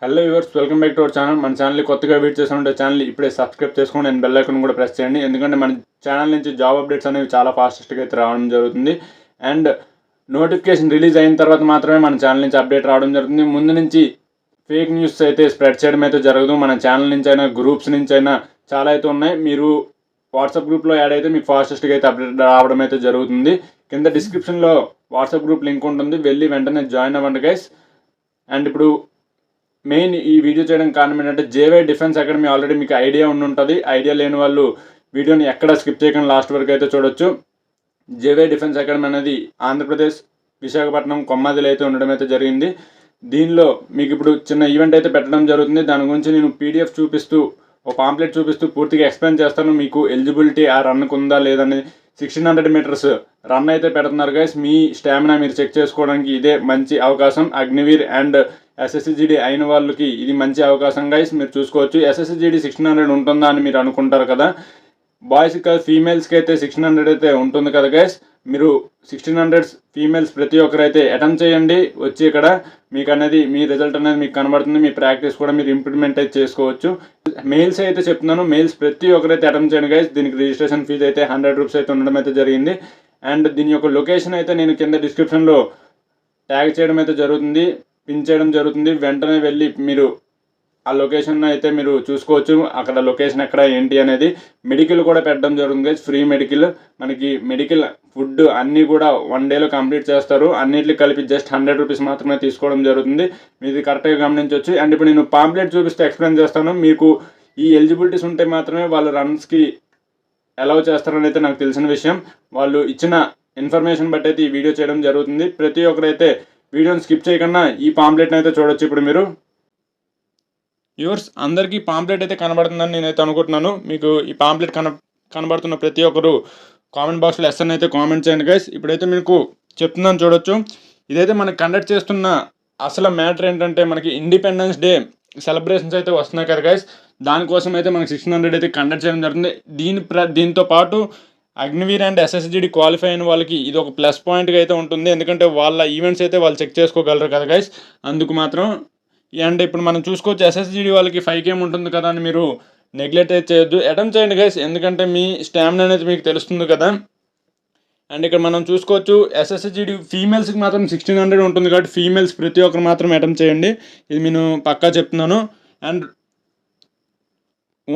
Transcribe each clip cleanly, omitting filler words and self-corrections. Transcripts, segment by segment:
Hello viewers, welcome back to our channel. మన ఛానల్ని కొత్తగా విజిట్ చేస్తుంటే ఛానల్ ఇప్పుడే సబ్స్క్రైబ్ చేసుకోండి అండ్ బెల్ ఐకాన్ కూడా ప్రెస్ చేయండి. ఎందుకంటే మన ఛానల్ నుంచి జాబ్ అప్డేట్స్ అనేవి చాలా ఫాస్ట్గా అయితే రావడం జరుగుతుంది. అండ్ నోటిఫికేషన్ రిలీజ్ అయిన తర్వాత మాత్రమే మన ఛానల్ నుంచి అప్డేట్ రావడం జరుగుతుంది. ముందు నుంచి ఫేక్ న్యూస్ అయితే స్ప్రెడ్ చేయడం అయితే జరగదు. మన ఛానల్ నుంచి అయినా గ్రూప్స్ నుంచి అయినా చాలా అయితే ఉన్నాయి. మీరు వాట్సాప్ గ్రూప్లో యాడ్ అయితే మీకు ఫాస్టెస్ట్గా అయితే అప్డేట్ రావడం అయితే జరుగుతుంది. కింద డిస్క్రిప్షన్లో వాట్సాప్ గ్రూప్ లింక్ ఉంటుంది, వెళ్ళి వెంటనే జాయిన్ అవ్వండి గైస్. అండ్ ఇప్పుడు మెయిన్ ఈ వీడియో చేయడానికి కారణం ఏంటంటే జేవై డిఫెన్స్ అకాడమీ ఆల్రెడీ మీకు ఐడియా ఉంటుంది. ఐడియా లేని వాళ్ళు వీడియోని ఎక్కడ స్కిప్ చేయకుండా లాస్ట్ వరకు అయితే చూడొచ్చు. జేవై డిఫెన్స్ అకాడమీ అనేది ఆంధ్రప్రదేశ్ విశాఖపట్నం కొమ్మాదిలో అయితే ఉండడం అయితే జరిగింది. దీనిలో మీకు ఇప్పుడు చిన్న ఈవెంట్ అయితే పెట్టడం జరుగుతుంది. దాని గురించి నేను పీడిఎఫ్ చూపిస్తూ ఒక పాంప్లెట్ చూపిస్తూ పూర్తిగా ఎక్స్ప్లెయిన్ చేస్తాను. మీకు ఎలిజిబిలిటీ ఆ రన్కు ఉందా లేదని 1600 మీటర్స్ రన్ అయితే పెడుతున్నారు గైస్. మీ స్టామినా మీరు చెక్ చేసుకోవడానికి ఇదే మంచి అవకాశం. అగ్నివీర్ అండ్ ఎస్ఎస్సిజిడి అయిన వాళ్ళకి ఇది మంచి అవకాశం గైస్, మీరు చూసుకోవచ్చు. ఎస్ఎస్సిజిడి 1600 ఉంటుందా అని మీరు అనుకుంటారు కదా. బాయ్స్కి కాదు, ఫీమేల్స్కి అయితే 1600 అయితే ఉంటుంది కదా గైస్. మీరు 1600 ఫీమేల్స్ ప్రతి ఒక్కరు అయితే అటెంప్ట్ చేయండి. వచ్చి ఇక్కడ మీకు అనేది మీ రిజల్ట్ అనేది మీకు కనబడుతుంది. మీ ప్రాక్టీస్ కూడా మీరు ఇంప్లిమెంట్ అయితే చేసుకోవచ్చు. మెయిల్స్ అయితే చెప్తున్నాను, మెయిల్స్ ప్రతి ఒక్కరైతే అటెంప్ట్ చేయండి గైస్. దీనికి రిజిస్ట్రేషన్ ఫీజు అయితే 100 రూపీస్ అయితే ఉండడం అయితే జరిగింది. అండ్ దీని యొక్క లొకేషన్ అయితే నేను కింద డిస్క్రిప్షన్లో ట్యాగ్ చేయడం అయితే జరుగుతుంది, పిన్ చేయడం జరుగుతుంది. వెంటనే వెళ్ళి మీరు ఆ లొకేషన్ అయితే మీరు చూసుకోవచ్చు. అక్కడ లొకేషన్ ఎక్కడ ఏంటి అనేది. మెడికల్ కూడా పెట్టడం జరుగుతుంది, ఫ్రీ మెడికల్. మనకి మెడికల్ ఫుడ్ అన్నీ కూడా 1 డేలో కంప్లీట్ చేస్తారు. అన్నిటికి కలిపి జస్ట్ 100 రూపీస్ మాత్రమే తీసుకోవడం జరుగుతుంది. మీది కరెక్ట్గా గమనించవచ్చు. అండ్ ఇప్పుడు నేను పాంప్లెట్ చూపిస్తే ఎక్స్ప్లెయిన్ చేస్తాను. మీకు ఈ ఎలిజిబిలిటీస్ ఉంటే మాత్రమే వాళ్ళు రన్స్కి అలౌ చేస్తారని అయితే నాకు తెలిసిన విషయం. వాళ్ళు ఇచ్చిన ఇన్ఫర్మేషన్ బట్టి అయితే ఈ వీడియో చేయడం జరుగుతుంది. ప్రతి ఒక్కరైతే వీడియోని స్కిప్ చేయకుండా ఈ పాంప్లెట్ని అయితే చూడొచ్చు. ఇప్పుడు మీరు వ్యూవర్స్ అందరికీ పాంప్లెట్ అయితే కనబడుతుందని నేనైతే అనుకుంటున్నాను. మీకు ఈ పాంప్లెట్ కనబడుతున్న ప్రతి ఒక్కరు కామెంట్ బాక్స్లో ఎస్ఎన్ అయితే కామెంట్ చేయండి గైస్. ఇప్పుడైతే మీకు చెప్తున్నాను చూడొచ్చు. ఇదైతే మనకి కండక్ట్ చేస్తున్న అసలు మ్యాటర్ ఏంటంటే, మనకి ఇండిపెండెన్స్ డే సెలబ్రేషన్స్ అయితే వస్తున్నాయి కదా గైస్. దానికోసం అయితే మనకి 1600 అయితే కండక్ట్ చేయడం జరుగుతుంది. దీంతో పాటు అగ్నివీర్ అండ్ ఎస్ఎస్జిడి క్వాలిఫై అయిన వాళ్ళకి ఇది ఒక ప్లస్ పాయింట్గా అయితే ఉంటుంది. ఎందుకంటే వాళ్ళ ఈవెంట్స్ అయితే వాళ్ళు చెక్ చేసుకోగలరు కదా గైస్, అందుకు మాత్రం. అండ్ ఇప్పుడు మనం చూసుకోవచ్చు, ఎస్ఎస్జిడి వాళ్ళకి 5K ఉంటుంది కదా అని మీరు నెగ్లెక్ట్ అయితే చేయొద్దు. అటెంప్ట్ చేయండి గైస్, ఎందుకంటే మీ స్టామినా అనేది మీకు తెలుస్తుంది కదా. అండ్ ఇక్కడ మనం చూసుకోవచ్చు, ఎస్ఎస్జిడి ఫీమేల్స్కి మాత్రం 1600 ఉంటుంది కాబట్టి ఫీమేల్స్ ప్రతి ఒక్కరు మాత్రం అటెంప్ట్ చేయండి. ఇది నేను పక్కా చెప్తున్నాను. And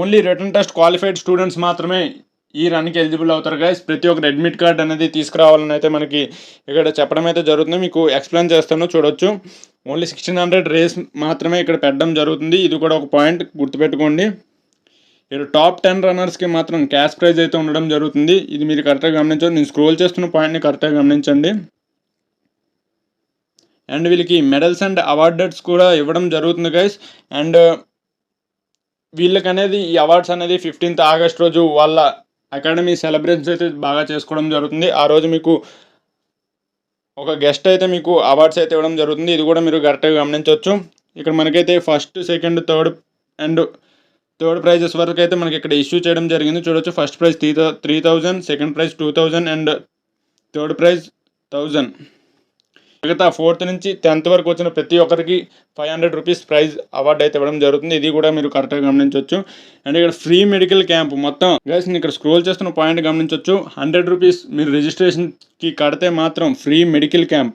only return test qualified students మాత్రమే ఈ రన్కి ఎలిజిబుల్ అవుతారు గైస్. ప్రతి ఒక్కరు అడ్మిట్ కార్డ్ అనేది తీసుకురావాలని అయితే మనకి ఇక్కడ చెప్పడం అయితే జరుగుతుంది. మీకు ఎక్స్ప్లెయిన్ చేస్తాను చూడొచ్చు. ఓన్లీ 1600 రేస్ మాత్రమే ఇక్కడ పెట్టడం జరుగుతుంది. ఇది కూడా ఒక పాయింట్ గుర్తుపెట్టుకోండి. ఇక్కడ టాప్ 10 రన్నర్స్కి మాత్రం క్యాష్ ప్రైజ్ అయితే ఉండడం జరుగుతుంది. ఇది మీరు కరెక్ట్గా గమనించండి. నేను స్క్రోల్ చేస్తున్న పాయింట్ని కరెక్ట్గా గమనించండి. అండ్ వీళ్ళకి మెడల్స్ అండ్ అవార్డ్స్ కూడా ఇవ్వడం జరుగుతుంది గైస్. అండ్ వీళ్ళకి అనేది ఈ అవార్డ్స్ అనేది 15th ఆగస్ట్ రోజు వాళ్ళ అకాడమీ సెలబ్రేషన్స్ అయితే బాగా చేసుకోవడం జరుగుతుంది. ఆ రోజు మీకు ఒక గెస్ట్ అయితే మీకు అవార్డ్స్ అయితే ఇవ్వడం జరుగుతుంది. ఇది కూడా మీరు కరెక్ట్గా గమనించవచ్చు. ఇక్కడ మనకైతే first, second, third and third prices వరకు అయితే మనకి ఇక్కడ ఇష్యూ చేయడం జరిగింది. చూడొచ్చు, first prize 3000, second prize 2000 and third prize 1000. మిగతా 4th నుంచి 10th వరకు వచ్చిన ప్రతి ఒక్కరికి 500 రూపీస్ ప్రైజ్ అవార్డు అయితే ఇవ్వడం జరుగుతుంది. ఇది కూడా మీరు కరెక్ట్గా గమనించవచ్చు. అండ్ ఇక్కడ ఫ్రీ మెడికల్ క్యాంప్ మొత్తం గైస్, నేను ఇక్కడ స్క్రోల్ చేస్తున్న పాయింట్ గమనించవచ్చు. 100 రూపీస్ మీరు రిజిస్ట్రేషన్కి కడితే మాత్రం free medical camp,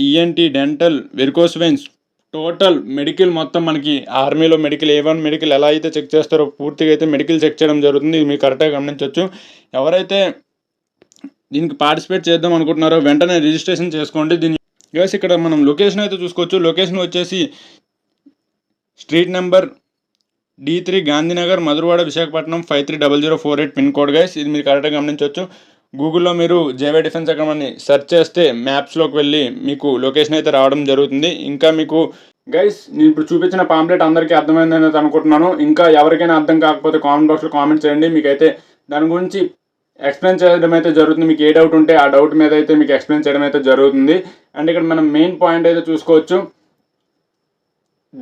ENT, dental, varicose veins, total medical మొత్తం మనకి ఆర్మీలో మెడికల్ A1 మెడికల్ ఎలా అయితే చెక్ చేస్తారో పూర్తిగా అయితే మెడికల్ చెక్ చేయడం జరుగుతుంది. ఇది మీరు కరెక్ట్గా గమనించవచ్చు. ఎవరైతే దీనికి పార్టిసిపేట్ చేద్దాం అనుకుంటున్నారో వెంటనే రిజిస్ట్రేషన్ చేసుకోండి. దీని గైస్ ఇక్కడ మనం లొకేషన్ అయితే చూసుకోవచ్చు. లొకేషన్ వచ్చేసి street number D3, Gandhinagar, Madhurawada, Visakhapatnam 530048 pin code guys. ఇది మీరు కరెక్ట్గా గమనించవచ్చు. గూగుల్లో మీరు జేవై డిఫెన్స్ అకాడమీని సెర్చ్ చేస్తే మ్యాప్స్లోకి వెళ్ళి మీకు లొకేషన్ అయితే రావడం జరుగుతుంది. ఇంకా మీకు గైస్ నేను ఇప్పుడు చూపించిన పాంప్లెట్ అందరికీ అర్థమైందని అనుకుంటున్నాను. ఇంకా ఎవరికైనా అర్థం కాకపోతే కామెంట్ బాక్స్లో కామెంట్ చేయండి. మీకైతే దాని గురించి ఎక్స్ప్లెయిన్ చేయడం అయితే జరుగుతుంది. మీకు ఏ డౌట్ ఉంటే ఆ డౌట్ మీద అయితే మీకు ఎక్స్ప్లెయిన్ చేయడం అయితే జరుగుతుంది. అండ్ ఇక్కడ మనం మెయిన్ పాయింట్ అయితే చూసుకోవచ్చు.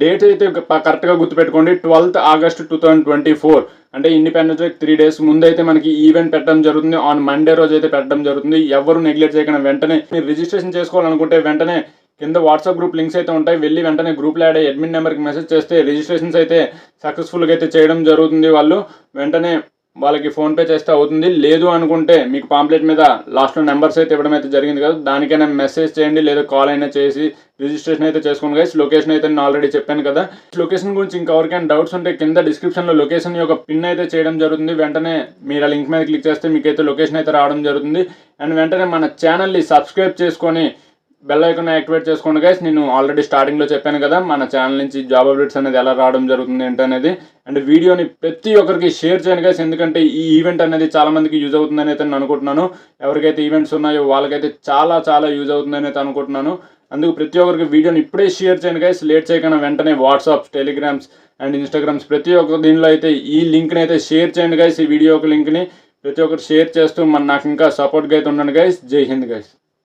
డేట్ అయితే కరెక్ట్గా గుర్తుపెట్టుకోండి. 12th ఆగస్ట్ 2024 అంటే ఇండిపెండెన్స్ డే 3 days ముందు అయితే మనకి ఈవెంట్ పెట్టడం జరుగుతుంది. ఆన్ మండే రోజు అయితే పెట్టడం జరుగుతుంది. ఎవరు నెగ్లెక్ట్ చేయకుండా వెంటనే మీరు రిజిస్ట్రేషన్ చేసుకోవాలనుకుంటే వెంటనే కింద వాట్సాప్ గ్రూప్ లింక్స్ అయితే ఉంటాయి. వెళ్ళి వెంటనే గ్రూప్లో యాడ్ అయ్యి అడ్మిన్ నెంబర్కి మెసేజ్ చేస్తే రిజిస్ట్రేషన్స్ అయితే సక్సెస్ఫుల్గా అయితే చేయడం జరుగుతుంది. వాళ్ళు వెంటనే వాళ్ళకి ఫోన్పే చేస్తే అవుతుంది. లేదు అనుకుంటే మీకు పాంప్లెట్ మీద లాస్ట్లో నెంబర్స్ అయితే ఇవ్వడం అయితే జరిగింది కదా, దానికైనా మెసేజ్ చేయండి లేదా కాల్ అయినా చేసి రిజిస్ట్రేషన్ అయితే చేసుకోండి గైస్. లొకేషన్ అయితే నేను ఆల్రెడీ చెప్పాను కదా. లొకేషన్ గురించి ఇంకెవరికైనా డౌట్స్ ఉంటే కింద డిస్క్రిప్షన్లో లొకేషన్ యొక్క పిన్ అయితే చేయడం జరుగుతుంది. వెంటనే మీరు ఆ లింక్ మీద క్లిక్ చేస్తే మీకైతే లొకేషన్ అయితే రావడం జరుగుతుంది. అండ్ వెంటనే మన ఛానల్ని సబ్స్క్రైబ్ చేసుకొని బెల్ ఐకాన్ యాక్టివేట్ చేసుకోండి గైస్. నేను ఆల్రెడీ స్టార్టింగ్లో చెప్పాను కదా మన ఛానల్ నుంచి జాబ్ అప్డేట్స్ అనేది ఎలా రావడం జరుగుతుంది ఏంటనేది. అండ్ వీడియోని ప్రతి ఒక్కరికి షేర్ చేయండి గైస్, ఎందుకంటే ఈ ఈవెంట్ అనేది చాలా మందికి యూజ్ అవుతుందని అయితే నేను అనుకుంటున్నాను. ఎవరికైతే ఈవెంట్స్ ఉన్నాయో వాళ్ళకైతే చాలా యూజ్ అవుతుందని అయితే అనుకుంటున్నాను. అందుకు ప్రతి ఒక్కరికి వీడియోని ఇప్పుడే షేర్ చేయండి గైస్. లేట్ చేయకుండా వెంటనే వాట్సాప్స్, టెలిగ్రామ్స్ అండ్ ఇన్స్టాగ్రామ్స్ ప్రతి ఒక్క దీనిలో అయితే ఈ లింక్ని అయితే షేర్ చేయండి గైస్. ఈ వీడియో ఒక లింక్ని ప్రతి ఒక్కరు షేర్ చేస్తూ నాకు ఇంకా సపోర్ట్గా అయితే ఉండండి గైస్. జై హింద్ గైస్.